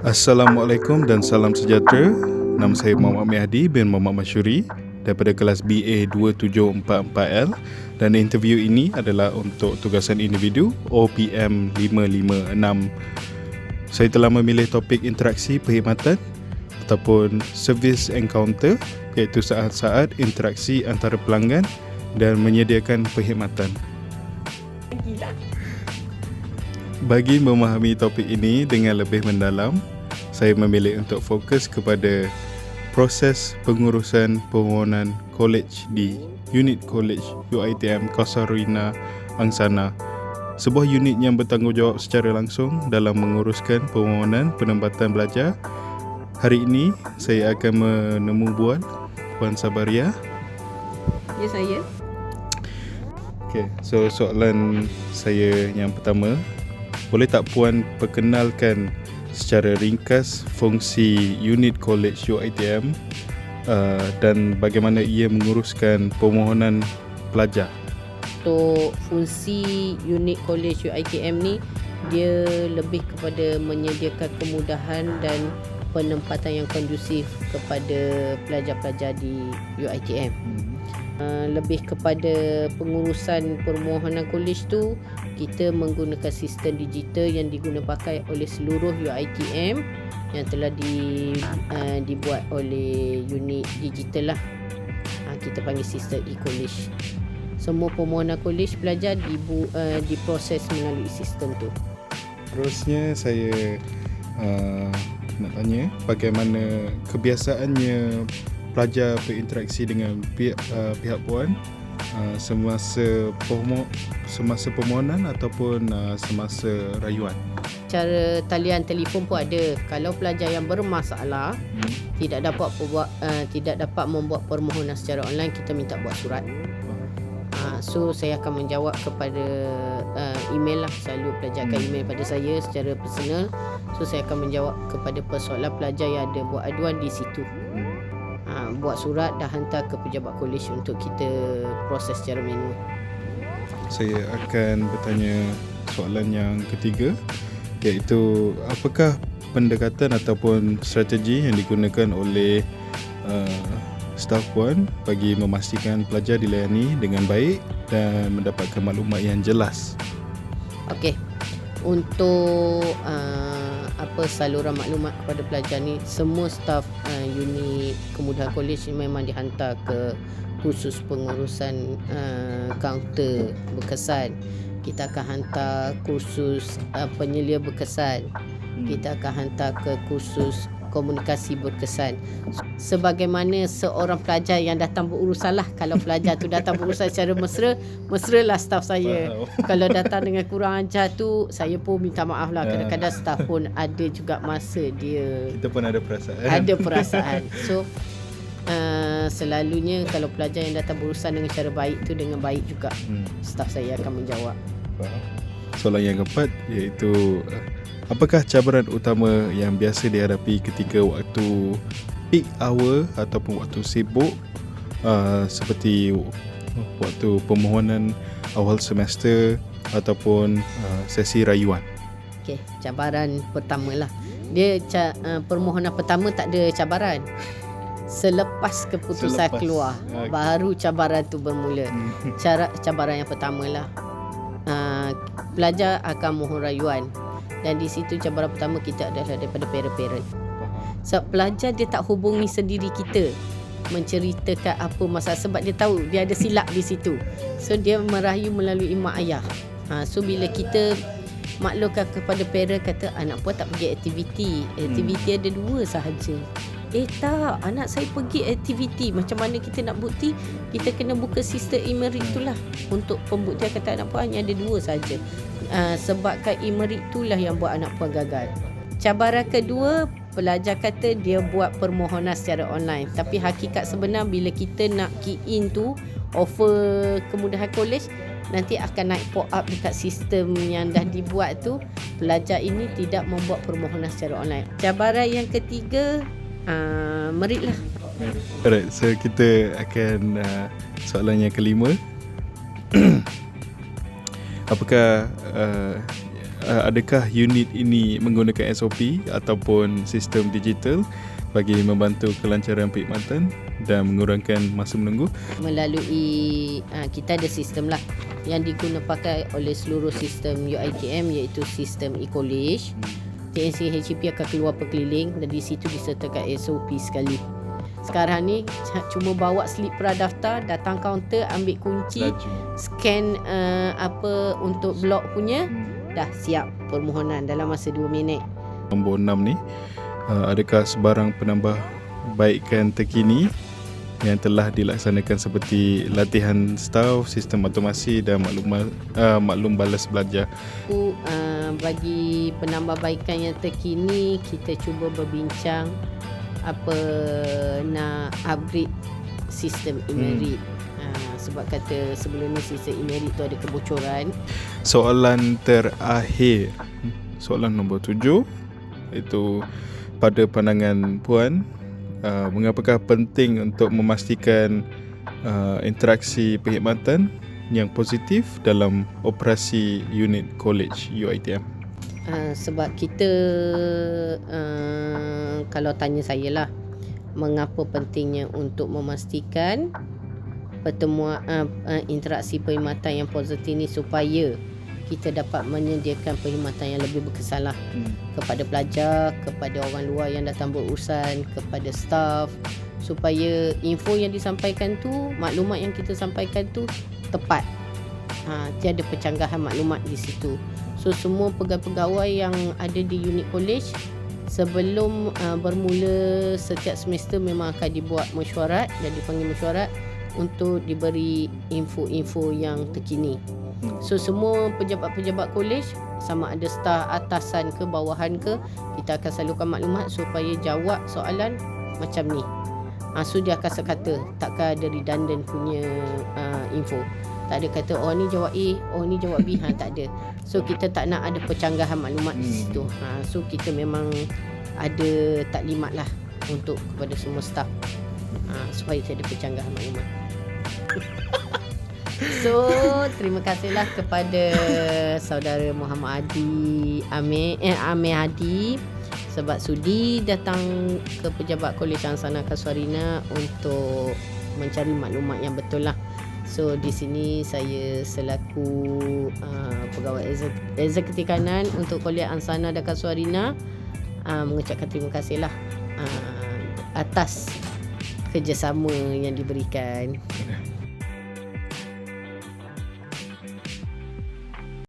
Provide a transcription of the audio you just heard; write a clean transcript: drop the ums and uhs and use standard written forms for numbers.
Assalamualaikum dan salam sejahtera. Nama saya Muhammad Mihdi bin Muhammad Masyuri daripada kelas BA 2744L, dan interview ini adalah untuk tugasan individu OPM 556. Saya telah memilih topik interaksi perkhidmatan ataupun service encounter, iaitu saat-saat interaksi antara pelanggan dan menyediakan perkhidmatan. Bagi memahami topik ini dengan lebih mendalam, saya memilih untuk fokus kepada proses pengurusan permohonan college di unit college UiTM Casuarina Angsana, sebuah unit yang bertanggungjawab secara langsung dalam menguruskan permohonan penempatan belajar. Hari ini saya akan menemu Puan Sabaria. Ya, saya. Okay, so soalan saya yang pertama, boleh tak Puan perkenalkan secara ringkas fungsi unit college UiTM dan bagaimana ia menguruskan permohonan pelajar? Untuk fungsi unit college UiTM ni, dia lebih kepada menyediakan kemudahan dan penempatan yang kondusif kepada pelajar-pelajar di UiTM. Lebih kepada pengurusan permohonan college tu, kita menggunakan sistem digital yang digunakan pakai oleh seluruh UiTM yang telah dibuat oleh unit digital lah. Kita panggil sistem e-college. Semua permohonan college pelajar diproses melalui sistem tu. Terusnya saya nak tanya bagaimana kebiasaannya pelajar berinteraksi dengan pihak Puan semasa permohonan ataupun semasa rayuan. Cara talian telefon pun ada. Kalau pelajar yang bermasalah tidak dapat membuat permohonan secara online, kita minta buat surat. So saya akan menjawab kepada email lah. Selalu pelajar akan email pada saya secara personal. So saya akan menjawab kepada persoalan pelajar yang ada buat aduan di situ. Buat surat dah hantar ke pejabat kolej untuk kita proses secara manual. Saya akan bertanya soalan yang ketiga, iaitu apakah pendekatan ataupun strategi yang digunakan oleh staf Puan bagi memastikan pelajar dilayani dengan baik dan mendapatkan maklumat yang jelas? Okey. Untuk saluran maklumat kepada pelajar ni, semua staf unit kemudahan kolej memang dihantar ke kursus pengurusan kaunter berkesan. Kita akan hantar kursus penyelia berkesan. Kita akan hantar ke kursus komunikasi berkesan. Sebagaimana seorang pelajar yang datang berurusan lah. Kalau pelajar tu datang berurusan secara mesra lah staf saya. Kalau datang dengan kurang ajar tu, saya pun minta maaf lah. Kadang-kadang staf pun ada juga masa dia, kita pun ada perasaan. Ada perasaan. So selalunya kalau pelajar yang datang berurusan dengan cara baik tu, dengan baik juga staf saya akan menjawab. Soalan yang keempat, iaitu apakah cabaran utama yang biasa dihadapi ketika waktu peak hour ataupun waktu sibuk, seperti waktu permohonan awal semester ataupun sesi rayuan? Okey, cabaran pertama lah. Permohonan pertama tak ada cabaran. Selepas keputusan keluar, baru cabaran tu bermula. Cabaran yang pertama lah, pelajar akan mohon rayuan. Dan di situ cabaran pertama kita adalah daripada parent. Sebab pelajar dia tak hubungi sendiri kita menceritakan apa masalah, sebab dia tahu dia ada silap di situ. So dia merayu melalui mak ayah. So bila kita maklumkan kepada parent, kata anak puan tak pergi aktiviti ada 2 sahaja. Tak, anak saya pergi aktiviti. Macam mana kita nak bukti? Kita kena buka sistem e-merit itulah untuk pembuktian, kata anak puan hanya ada 2 sahaja. Sebabkan e-merit itulah yang buat anak puan gagal. Cabaran kedua, pelajar kata dia buat permohonan secara online, tapi hakikat sebenar bila kita nak key in tu offer kemudahan kolej, nanti akan naik pop up dekat sistem yang dah dibuat tu, pelajar ini tidak membuat permohonan secara online. Cabaran yang ketiga, merit lah. Alright, so kita akan soalan yang kelima. Apakah adakah unit ini menggunakan SOP ataupun sistem digital bagi membantu kelancaran perkhidmatan dan mengurangkan masa menunggu? Melalui kita ada sistem lah yang digunakan pakai oleh seluruh sistem UiTM, iaitu sistem e-college. TNC HCP akan keluar perkeliling dan di situ disertakan SOP sekali. Sekarang ni cuma bawa slip pradaftar, datang kaunter, ambil kunci, scan untuk blok punya, dah siap permohonan dalam masa 2 minit. Nombor 6 ni, adakah sebarang penambahbaikan terkini yang telah dilaksanakan seperti latihan staf, sistem automasi dan maklum balas belajar? Bagi penambahbaikan yang terkini, kita cuba berbincang nak upgrade sistem e-merit. Sebab kata sebelum ni sistem e-merit tu ada kebocoran. Soalan terakhir, soalan nombor 7, iaitu pada pandangan Puan, mengapakah penting untuk memastikan interaksi perkhidmatan yang positif dalam operasi unit college UiTM? Sebab kita kalau tanya saya lah, mengapa pentingnya untuk memastikan pertemuan interaksi perkhidmatan yang positif ni, supaya kita dapat menyediakan perkhidmatan yang lebih berkesan lah kepada pelajar, kepada orang luar yang datang berurusan, kepada staff, supaya info yang disampaikan tu, maklumat yang kita sampaikan tu tepat. Tiada pencanggahan maklumat di situ. So semua pegawai-pegawai yang ada di unit college, sebelum bermula setiap semester memang akan dibuat mesyuarat dan dipanggil mesyuarat untuk diberi info-info yang terkini. So semua pejabat-pejabat college, sama ada staf atasan ke bawahan ke, kita akan salurkan maklumat supaya jawab soalan macam ni. So dia akan sekata, takkan ada redundant punya info. Tak ada kata ni jawab A, ni jawab B, tak ada. So kita tak nak ada pencanggahan maklumat di situ. So kita memang ada taklimat lah untuk kepada semua staf, supaya tidak ada pencanggahan maklumat. So terima kasihlah kepada saudara Muhammad Amir Hadi sebab sudi datang ke pejabat Kolej Angsana Casuarina untuk mencari maklumat yang betul lah. So di sini saya selaku pegawai eksekutif kanan untuk Kolej Angsana dan Casuarina mengucapkan terima kasih lah atas kerjasama yang diberikan.